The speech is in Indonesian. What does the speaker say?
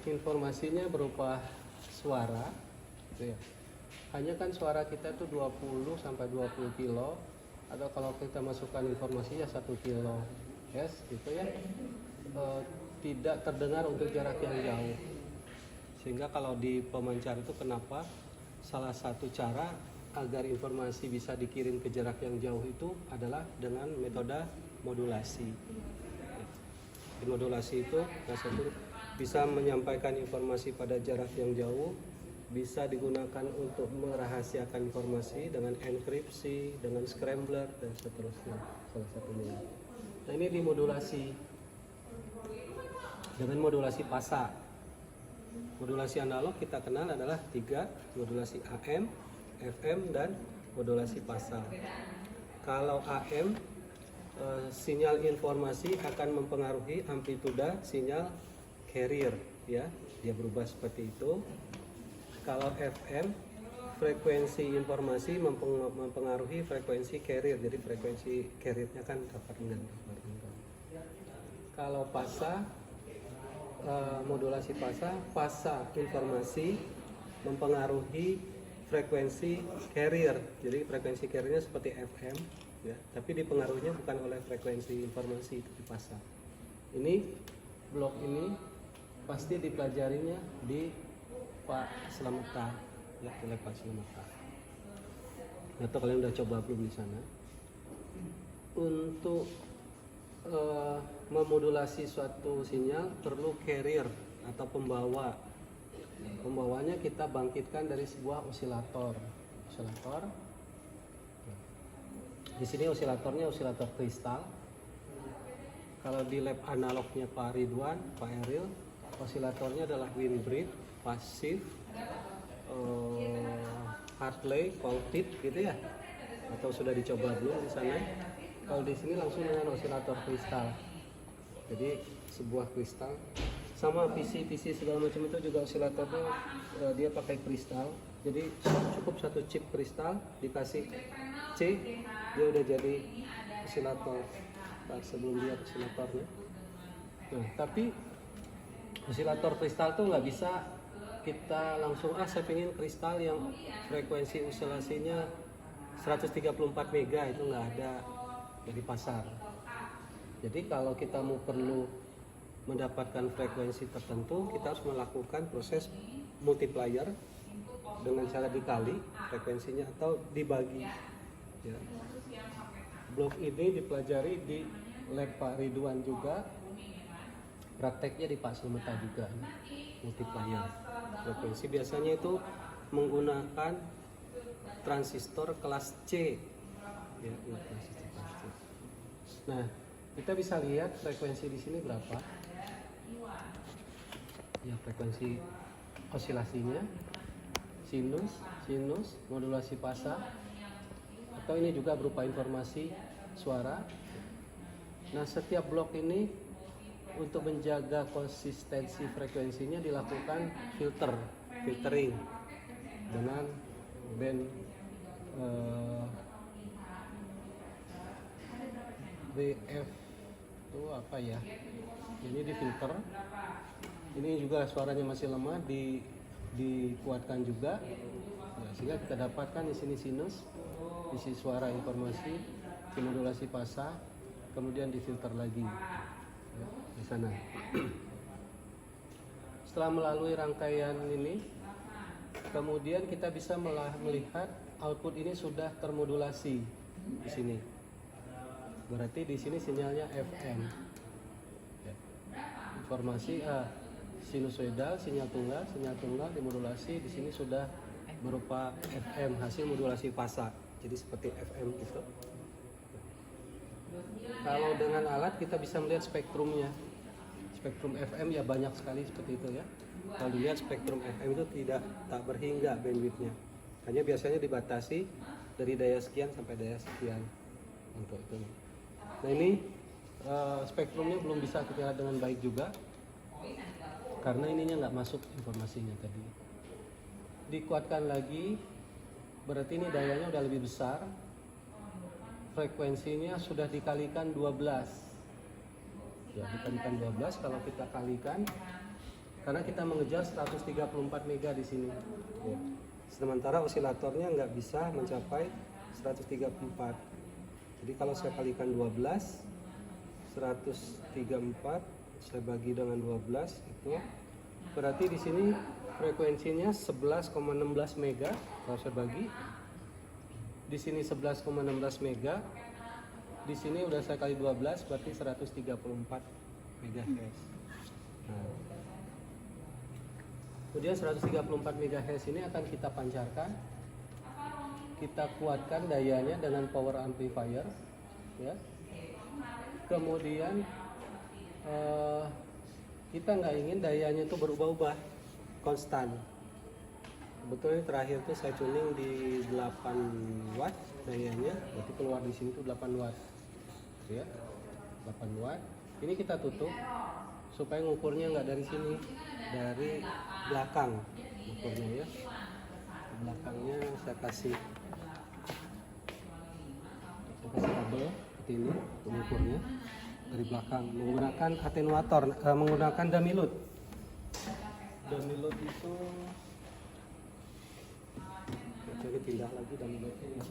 informasinya berupa suara gitu ya. Hanya kan suara kita itu 20 sampai 20 kilo, atau kalau kita masukkan informasi ya 1 kilo yes gitu ya. Tidak terdengar untuk jarak yang jauh. Sehingga kalau di pemancar itu kenapa salah satu cara agar informasi bisa dikirim ke jarak yang jauh itu adalah dengan metode modulasi. Di modulasi itu bisa menyampaikan informasi pada jarak yang jauh, bisa digunakan untuk merahasiakan informasi dengan enkripsi, dengan scrambler dan seterusnya, salah satunya. Nah, ini dimodulasi dengan modulasi fasa. Modulasi analog kita kenal adalah 3, modulasi AM, FM, dan modulasi fasa. Kalau AM, sinyal informasi akan mempengaruhi amplituda sinyal carrier, ya, dia berubah seperti itu. Kalau FM, frekuensi informasi mempengaruhi frekuensi carrier, jadi frekuensi carriernya kan dapat dengan. Kalau fasa, modulasi fasa informasi mempengaruhi frekuensi carrier, jadi frekuensi carriernya seperti FM, ya, tapi dipengaruhinya bukan oleh frekuensi informasi di fasa. Ini blok ini pasti dipelajarinya di Pak Slameta, ya, oleh Pak Slameta. Atau kalian udah coba belum di sana? Untuk memodulasi suatu sinyal perlu carrier atau pembawa. Pembawanya kita bangkitkan dari sebuah osilator. Di sini osilatornya osilator kristal. Kalau di lab analognya Pak Ridwan, Pak Eril, osilatornya adalah Winbridge, pasif, Hartley, Colted gitu ya. Atau sudah dicoba belum di sana? Kalau di sini langsung dengan osilator kristal. Jadi sebuah kristal sama PC segala macam itu juga osilatornya dia pakai kristal. Jadi cukup satu chip kristal dikasih C, dia udah jadi osilator. Sebelum lihat osilatornya. Nah, tapi osilator kristal tuh nggak bisa kita langsung saya pengen kristal yang frekuensi oscilasinya 134 mega, itu nggak ada dari pasar. Jadi kalau kita mau perlu mendapatkan frekuensi tertentu, kita harus melakukan proses multiplier dengan cara dikali frekuensinya atau dibagi. Ya. Blok ini dipelajari di lab Pak Ridwan juga, prakteknya di Pak Slameta juga. Multiplier frekuensi biasanya itu menggunakan transistor kelas C. Ya, transistor kelas C. Nah, kita bisa lihat frekuensi di sini berapa. Ya, frekuensi osilasinya, sinus, modulasi fasa, atau ini juga berupa informasi suara. Nah, setiap blok ini untuk menjaga konsistensi frekuensinya dilakukan filtering dengan band BF itu apa ya? Ini difilter. Ini juga suaranya masih lemah, dikuatkan juga. Ya, sehingga kita dapatkan di sini sinus, isi suara informasi, dimodulasi fasa, kemudian difilter lagi. Ya, di sana. Setelah melalui rangkaian ini, kemudian kita bisa melihat output ini sudah termodulasi di sini. Berarti di sini sinyalnya FM. Ya. Informasi sinusoidal, sinyal tunggal dimodulasi di sini sudah berupa FM, hasil modulasi fasa. Jadi seperti FM gitu. Kalau dengan alat kita bisa melihat spektrumnya. Spektrum FM ya banyak sekali seperti itu ya. Kalau dilihat spektrum FM itu tak berhingga bandwidthnya. Hanya biasanya dibatasi dari daya sekian sampai daya sekian untuk itu. Nah, ini spektrumnya belum bisa kita lihat dengan baik juga karena ininya nggak masuk informasinya tadi. Dikuatkan lagi, berarti ini dayanya udah lebih besar. Frekuensinya sudah dikalikan 12. Ya, dikalikan 12, kalau kita kalikan karena kita mengejar 134 mega di sini. Ya. Sementara osilatornya nggak bisa mencapai 134. Jadi kalau saya kalikan 12, 134 saya bagi dengan 12 itu berarti di sini frekuensinya 11,16 mega. Kalau saya bagi di sini 11,16 mega, di sini udah saya kali 12 berarti 134 MHz. Nah, kemudian 134 MHz ini akan kita pancarkan, kita kuatkan dayanya dengan power amplifier, ya. Kemudian kita nggak ingin dayanya itu berubah-ubah, konstan. Kebetulan terakhir tuh saya tuning di 8 watt dayanya, berarti keluar di sini tuh 8 watt, ya, 8 watt. Ini kita tutup supaya ngukurnya nggak dari sini, dari belakang ukurnya, ya. Belakangnya saya kasih kabel seperti ini untuk mengukurnya dari belakang menggunakan atenuator, menggunakan Damilut. Damilut itu coba pindah lagi Damilutnya.